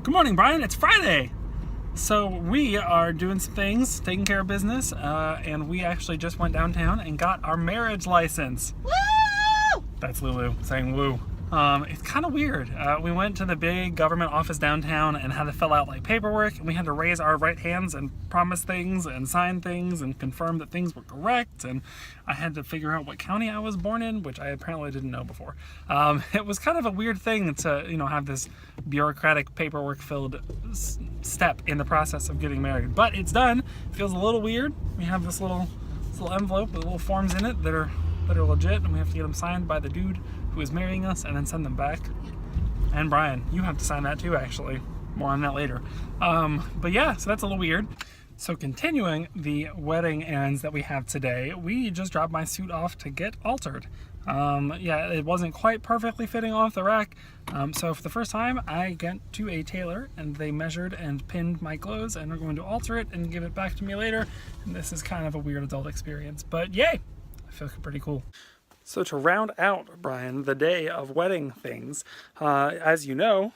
Good morning, Brian. It's Friday. So we are doing some things, taking care of business, and we actually just went downtown and got our marriage license. Woo! That's Lulu saying woo. It's kind of weird. We went to the big government office downtown and had to fill out like paperwork, and we had to raise our right hands and promise things and sign things and confirm that things were correct. And I had to figure out what county I was born in, which I apparently didn't know before. It was kind of a weird thing to, have this bureaucratic paperwork-filled step in the process of getting married. But it's done. It feels a little weird. We have this little envelope with little forms in it that are legit, and we have to get them signed by the dude who is marrying us and then send them back. And Brian, you have to sign that too, actually. More on that later. But yeah, so that's a little weird. So continuing the wedding errands that we have today, we just dropped my suit off to get altered. Yeah, it wasn't quite perfectly fitting off the rack. So for the first time, I went to a tailor and they measured and pinned my clothes, and are going to alter it and give it back to me later. And this is kind of a weird adult experience, but yay! I feel pretty cool. So to round out, Brian, the day of wedding things, as you know,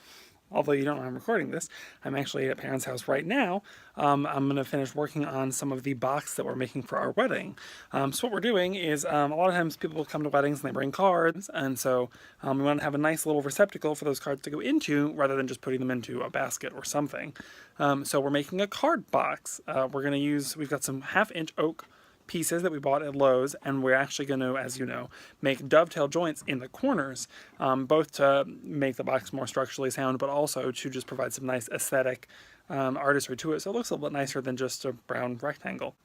although you don't know I'm recording this, I'm actually at parents' house right now. I'm going to finish working on some of the box that we're making for our wedding. So what we're doing is, a lot of times people come to weddings and they bring cards, and so we want to have a nice little receptacle for those cards to go into, rather than just putting them into a basket or something. So we're making a card box. We've got some 1/2-inch oak pieces that we bought at Lowe's, and we're actually going to, as you know, make dovetail joints in the corners, both to make the box more structurally sound, but also to just provide some nice aesthetic artistry to it, so it looks a little bit nicer than just a brown rectangle.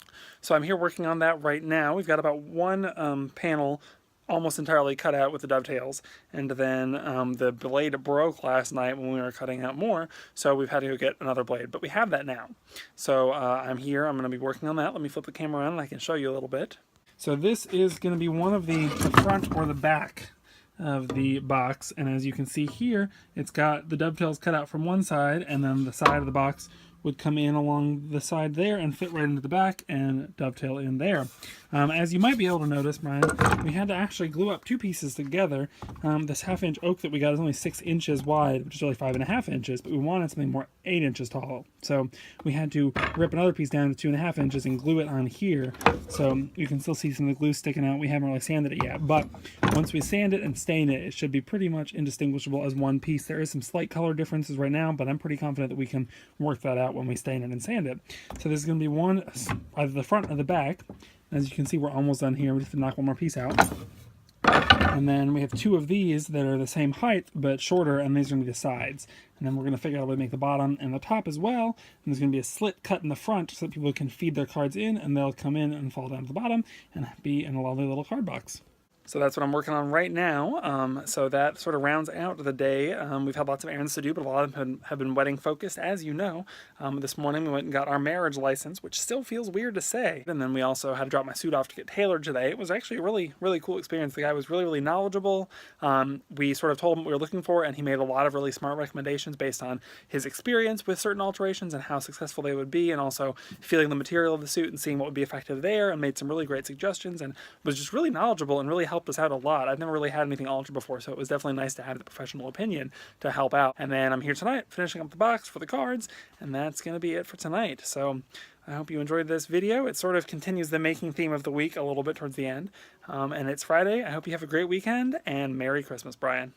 So I'm here working on that right now. We've got about one panel almost entirely cut out with the dovetails, and then the blade broke last night when we were cutting out more, so we've had to go get another blade, but we have that now. So I'm here, I'm going to be working on that. Let me flip the camera around and I can show you a little bit. So this is going to be one of the front or the back of the box, and as you can see here, it's got the dovetails cut out from one side, and then the side of the box would come in along the side there and fit right into the back and dovetail in there. As you might be able to notice, Brian, we had to actually glue up two pieces together. This 1/2-inch oak that we got is only 6 inches wide, which is really 5.5 inches, but we wanted something more 8 inches tall. So we had to rip another piece down to 2.5 inches and glue it on here. So you can still see some of the glue sticking out. We haven't really sanded it yet, but once we sand it and stain it, it should be pretty much indistinguishable as one piece. There is some slight color differences right now, but I'm pretty confident that we can work that out when we stain it and sand it. So this is going to be one, either the front or the back. As you can see, we're almost done here. We have to knock one more piece out. And then we have two of these that are the same height but shorter, and these are going to be the sides. And then we're going to figure out a way to make the bottom and the top as well. And there's going to be a slit cut in the front so that people can feed their cards in, and they'll come in and fall down to the bottom and be in a lovely little card box. So that's what I'm working on right now. So that sort of rounds out the day. We've had lots of errands to do, but a lot of them have been wedding focused, as you know. This morning we went and got our marriage license, which still feels weird to say. And then we also had to drop my suit off to get tailored today. It was actually a really, really cool experience. The guy was really, really knowledgeable. We sort of told him what we were looking for, and he made a lot of really smart recommendations based on his experience with certain alterations and how successful they would be, and also feeling the material of the suit and seeing what would be effective there, and made some really great suggestions, and was just really knowledgeable and really helped us out a lot. I've never really had anything altered before, so it was definitely nice to have the professional opinion to help out. And then I'm here tonight finishing up the box for the cards, and that's going to be it for tonight. So I hope you enjoyed this video. It sort of continues the making theme of the week a little bit towards the end. And it's Friday. I hope you have a great weekend, and Merry Christmas, Brian.